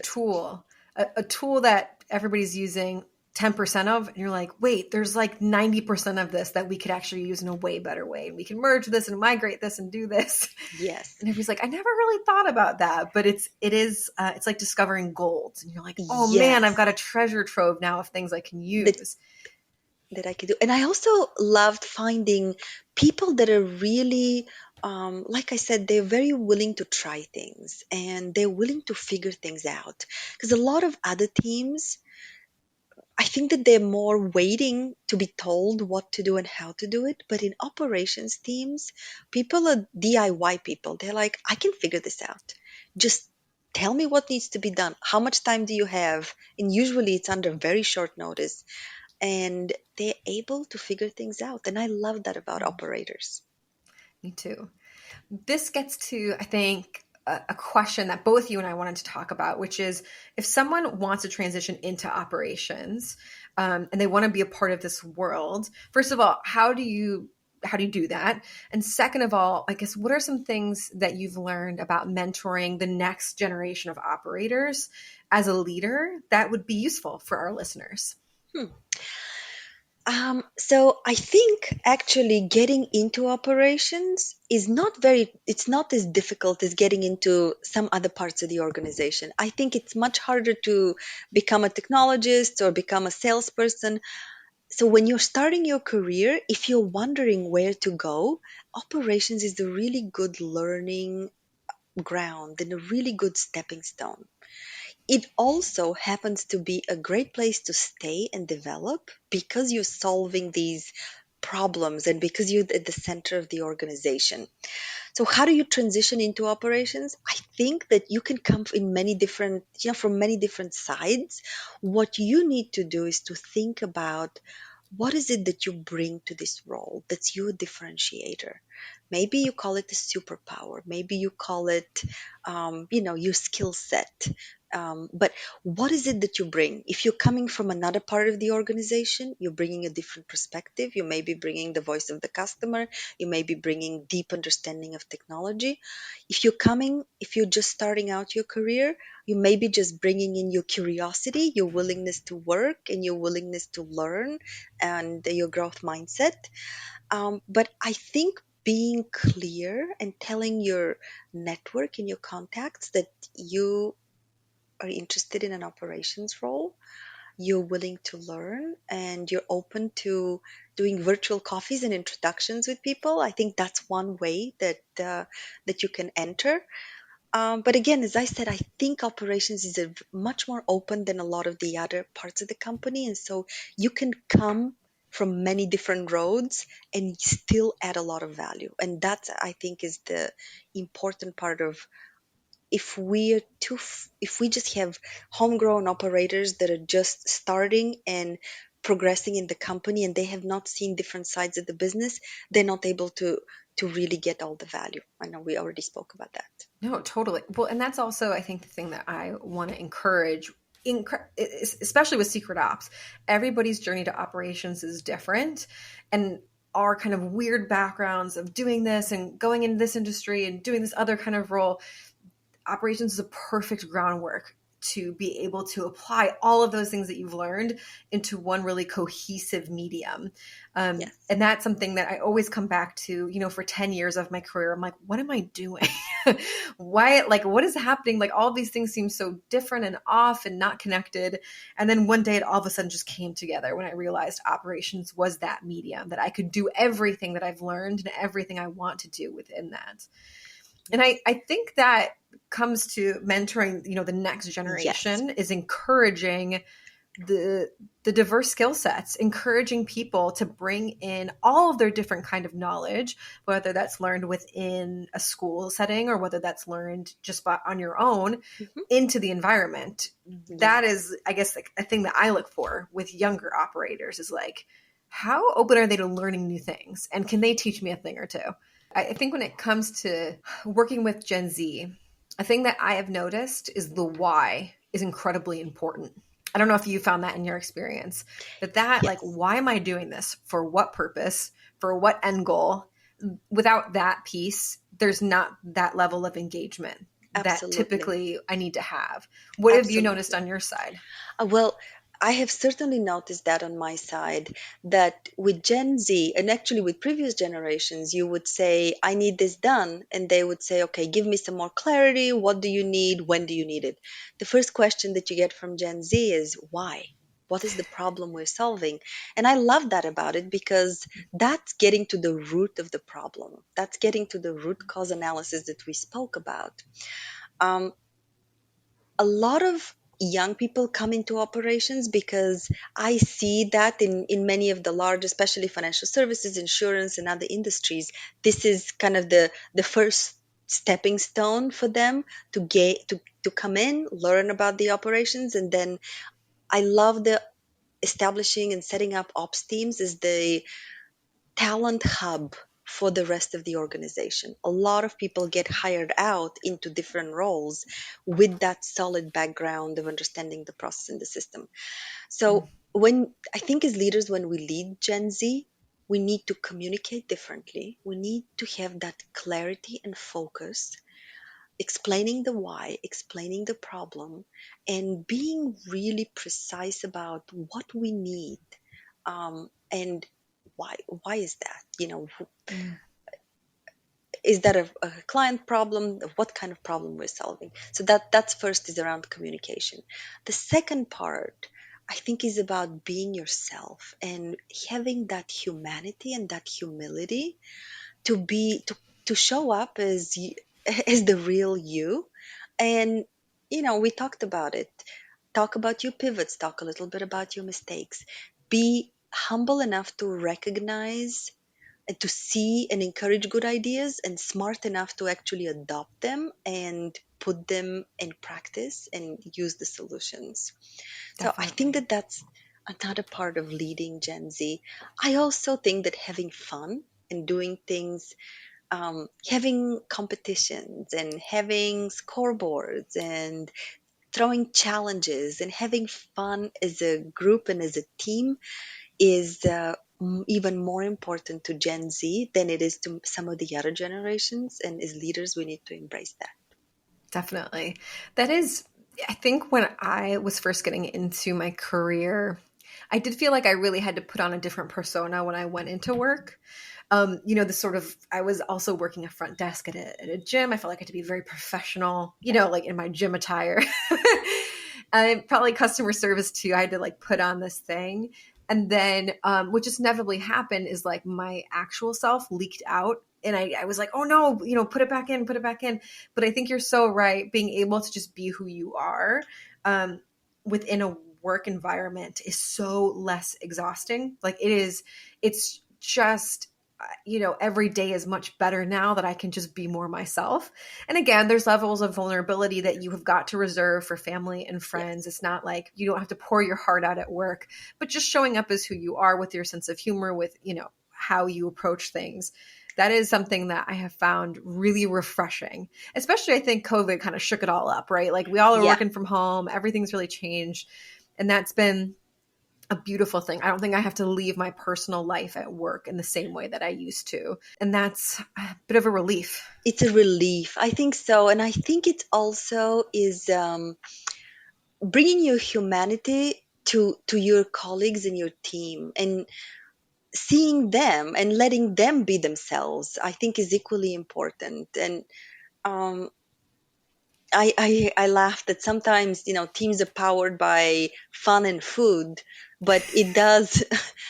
a tool that everybody's using 10% of, and you're like, wait, there's like 90% of this that we could actually use in a way better way. And we can merge this and migrate this and do this. Yes. And everybody's like, I never really thought about that, but it's like discovering gold. And you're like, oh man, I've Yes. got a treasure trove now of things I can use. That I could do. And I also loved finding people that are really, like I said, they're very willing to try things and they're willing to figure things out. Because a lot of other teams, I think that they're more waiting to be told what to do and how to do it. But in operations teams, people are DIY people. They're like, I can figure this out. Just tell me what needs to be done. How much time do you have? And usually it's under very short notice and they're able to figure things out. And I love that about operators. Me too. This gets to, I think, a question that both you and I wanted to talk about, which is if someone wants to transition into operations and they want to be a part of this world, first of all, how do you do that? And second of all, I guess, what are some things that you've learned about mentoring the next generation of operators as a leader that would be useful for our listeners? So I think actually getting into operations is it's not as difficult as getting into some other parts of the organization. I think it's much harder to become a technologist or become a salesperson. So when you're starting your career, if you're wondering where to go, operations is a really good learning ground and a really good stepping stone. It also happens to be a great place to stay and develop because you're solving these problems and because you're at the center of the organization. So how do you transition into operations? I think that you can come in many different, from many different sides. What you need to do is to think about what is it that you bring to this role that's your differentiator. Maybe you call it a superpower. Maybe you call it, your skill set. But what is it that you bring? If you're coming from another part of the organization, you're bringing a different perspective. You may be bringing the voice of the customer. You may be bringing deep understanding of technology. If you're just starting out your career, you may be just bringing in your curiosity, your willingness to work, and your willingness to learn, and your growth mindset. But I think being clear and telling your network and your contacts that you are interested in an operations role, you're willing to learn, and you're open to doing virtual coffees and introductions with people. I think that's one way that you can enter. But again, as I said, I think operations is much more open than a lot of the other parts of the company. And so you can come from many different roads and still add a lot of value. And that's, I think, is the important part of if we just have homegrown operators that are just starting and progressing in the company and they have not seen different sides of the business, they're not able to really get all the value. I know we already spoke about that. No, totally. Well, and that's also, I think, the thing that I want to encourage, especially with secret ops. Everybody's journey to operations is different, and our kind of weird backgrounds of doing this and going into this industry and doing this other kind of role, operations is a perfect groundwork to be able to apply all of those things that you've learned into one really cohesive medium. Yes. And that's something that I always come back to, for 10 years of my career. I'm like, what am I doing? Why, what is happening? Like all of these things seem so different and off and not connected. And then one day it all of a sudden just came together when I realized operations was that medium, that I could do everything that I've learned and everything I want to do within that. And I think that comes to mentoring, the next generation. Yes. Is encouraging the diverse skill sets, encouraging people to bring in all of their different kind of knowledge, whether that's learned within a school setting or whether that's learned just on your own, into the environment. Mm-hmm. That is, I guess, a thing that I look for with younger operators is how open are they to learning new things? And can they teach me a thing or two? I think when it comes to working with Gen Z, a thing that I have noticed is the why is incredibly important. I don't know if you found that in your experience, that yes. Why am I doing this? For what purpose? For what end goal? Without that piece, there's not that level of engagement. Absolutely. That typically I need to have. What Absolutely. Have you noticed on your side? Well, I have certainly noticed that on my side, that with Gen Z, and actually with previous generations, you would say, I need this done. And they would say, okay, give me some more clarity. What do you need? When do you need it? The first question that you get from Gen Z is, why? What is the problem we're solving? And I love that about it, because that's getting to the root of the problem. That's getting to the root cause analysis that we spoke about. Um, a lot of young people come into operations because I see that in many of the large, especially financial services, insurance, and other industries, this is kind of the first stepping stone for them to get to come in, learn about the operations, and then I love the establishing and setting up ops teams as the talent hub for the rest of the organization. A lot of people get hired out into different roles with that solid background of understanding the process and the system. Mm, So, when I think as leaders, when we lead Gen Z, we need to communicate differently. We need to have that clarity and focus, explaining the why, explaining the problem, and being really precise about what we need, and why is that, mm, is that a client problem, what kind of problem we're solving. So that's first, is around communication. The second part, I think, is about being yourself and having that humanity and that humility to be to show up as as the real you. And we talked about it. Talk about your pivots, talk a little bit about your mistakes, be humble enough to recognize and to see and encourage good ideas, and smart enough to actually adopt them and put them in practice and use the solutions. So I think definitely. that that's another part of leading Gen Z. I also think that having fun and doing things, having competitions and having scoreboards and throwing challenges and having fun as a group and as a team is even more important to Gen Z than it is to some of the other generations. And as leaders, we need to embrace that. Definitely. That is, I think when I was first getting into my career, I did feel like I really had to put on a different persona when I went into work. The sort of, I was also working a front desk at a gym. I felt like I had to be very professional, like in my gym attire. And probably customer service too. I had to like put on this thing. And then what just inevitably happened is like my actual self leaked out. And I was like, oh no, put it back in, put it back in. But I think you're so right. Being able to just be who you are um, within a work environment is so less exhausting. Like it's just every day is much better now that I can just be more myself. And again, there's levels of vulnerability that you have got to reserve for family and Yes. friends. It's not like you don't have to pour your heart out at work, but just showing up as who you are with your sense of humor, with, how you approach things. That is something that I have found really refreshing. Especially, I think COVID kind of shook it all up, right? Like we all are Yeah. working from home, everything's really changed. And that's been a beautiful thing. I don't think I have to leave my personal life at work in the same way that I used to. And that's a bit of a relief. It's a relief. I think so. And I think it also is bringing your humanity to your colleagues and your team, and seeing them and letting them be themselves, I think, is equally important. And um, I laugh that sometimes, teams are powered by fun and food, but it does.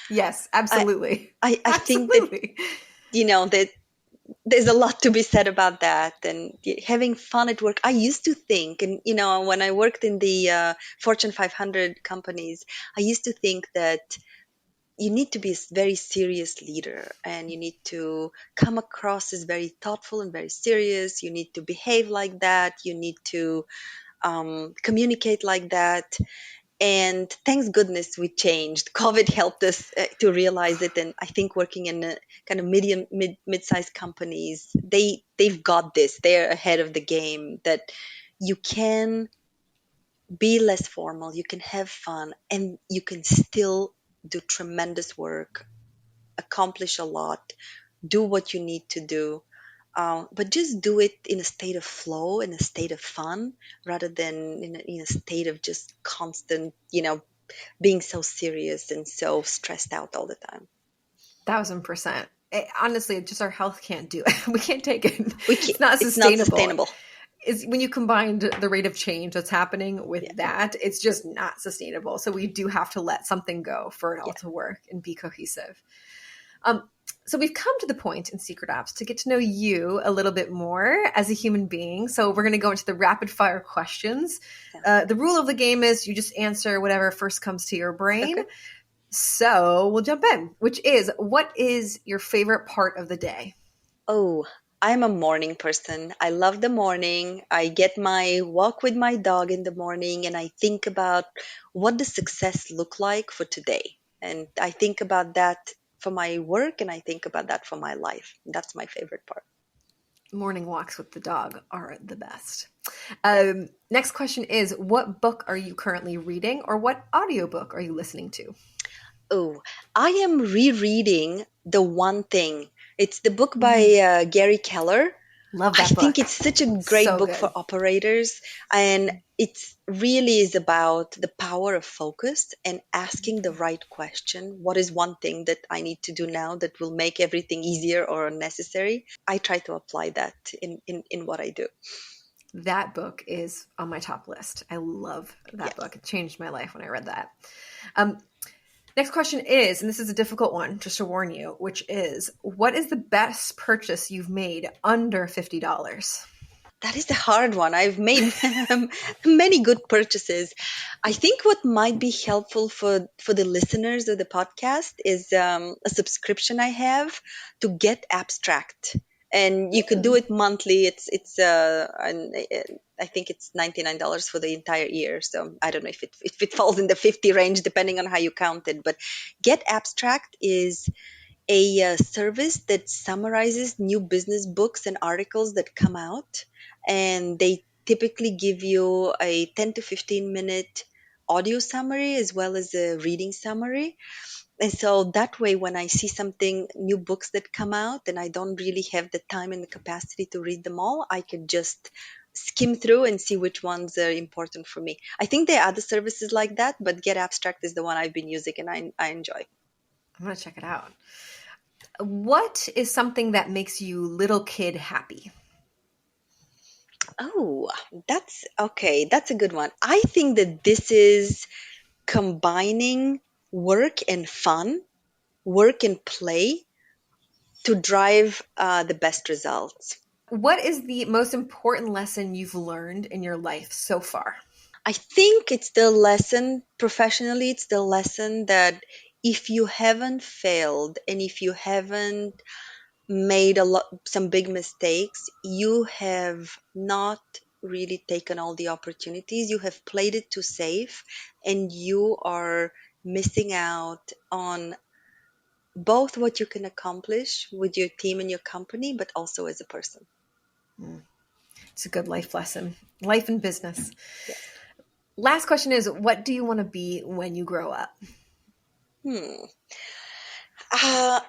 Yes, I, absolutely. I think that, Absolutely. that there's a lot to be said about that, and having fun at work. I used to think, and when I worked in the Fortune 500 companies, I used to think that you need to be a very serious leader, and you need to come across as very thoughtful and very serious. You need to behave like that. You need to communicate like that. And thanks goodness we changed. COVID helped us to realize it. And I think working in a kind of mid-sized companies, they've got this. They're ahead of the game. That you can be less formal, you can have fun, and you can still do tremendous work, accomplish a lot, do what you need to do. But just do it in a state of flow, in a state of fun, rather than in a state of just constant, being so serious and so stressed out all the time. 1000%. Honestly, just our health can't do it. We can't take it. We can't, It's not it's not sustainable. sustainable. Is when you combined the rate of change that's happening with Yeah. that, it's just not sustainable. So we do have to let something go for it all to work and be cohesive. So we've come to the point in Secret Ops to get to know you a little bit more as a human being. So we're going to go into the rapid fire questions. The rule of the game is you just answer whatever first comes to your brain. Okay. So we'll jump in, which is, what is your favorite part of the day? Oh, I'm a morning person. I love the morning. I get my walk with my dog in the morning and I think about what does success look like for today. And I think about that for my work and I think about that for my life. That's my favorite part. Morning walks with the dog are the best. Yeah. Next question is, what book are you currently reading, or what audiobook are you listening to? Oh, I am rereading The One Thing. It's the book by Gary Keller. Love I that think book. it's such a great So book for good. operators, and it really is about the power of focus and asking the right question. What is one thing that I need to do now that will make everything easier or unnecessary? I try to apply that in what I do. That book is on my top list. I love Yeah. that book. It changed my life when I read that. Um, Next question is, and this is a difficult one, just to warn you, which is, what is the best purchase you've made under $50? That is a hard one. I've made many good purchases. I think what might be helpful for the listeners of the podcast is a subscription I have to Get Abstract, and you could do it monthly. I think it's $99 for the entire year. So I don't know if it falls in the 50 range, depending on how you count it. But Get Abstract is a service that summarizes new business books and articles that come out, and they typically give you a 10 to 15 minute audio summary as well as a reading summary. And so that way, when I see something, new books that come out, and I don't really have the time and the capacity to read them all, I can just skim through and see which ones are important for me. I think there are other services like that, but Get Abstract is the one I've been using and I enjoy. I'm going to check it out. What is something that makes you little kid happy? Oh, that's okay. That's a good one. I think that this is combining work and fun, work and play to drive the best results. What is the most important lesson you've learned in your life so far? I think it's the lesson professionally, it's the lesson that if you haven't failed and if you haven't made some big mistakes, you have not really taken all the opportunities. You have played it too safe and you are missing out on both what you can accomplish with your team and your company, but also as a person. It's a good life lesson. Life and business. Yes. Last question is, what do you want to be when you grow up? Hmm. I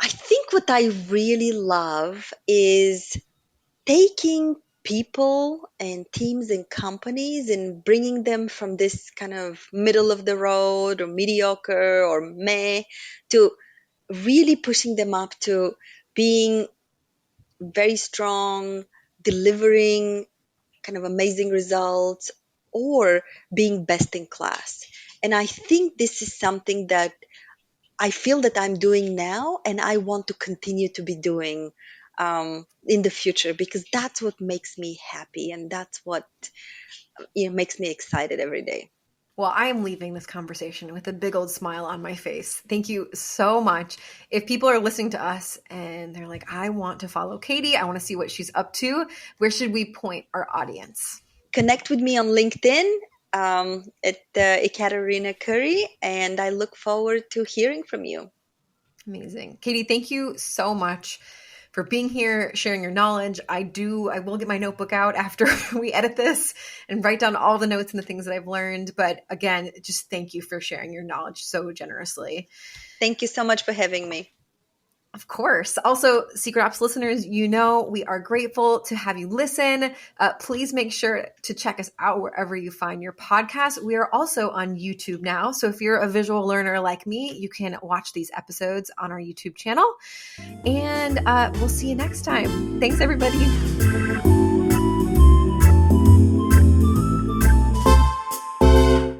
think what I really love is taking people and teams and companies and bringing them from this kind of middle of the road or mediocre or meh to really pushing them up to being very strong, delivering kind of amazing results, or being best in class. And I think this is something that I feel that I'm doing now and I want to continue to be doing in the future, because that's what makes me happy and that's what makes me excited every day. Well, I am leaving this conversation with a big old smile on my face. Thank you so much. If people are listening to us and they're like, I want to follow Katie, I want to see what she's up to, where should we point our audience? Connect with me on LinkedIn at Ekaterina Curry, and I look forward to hearing from you. Amazing. Katie, thank you so much for being here, sharing your knowledge. I will get my notebook out after we edit this and write down all the notes and the things that I've learned. But again, just thank you for sharing your knowledge so generously. Thank you so much for having me. Of course. Also, Secret Ops listeners, you know we are grateful to have you listen. Please make sure to check us out wherever you find your podcast. We are also on YouTube now. So if you're a visual learner like me, you can watch these episodes on our YouTube channel. And we'll see you next time. Thanks, everybody.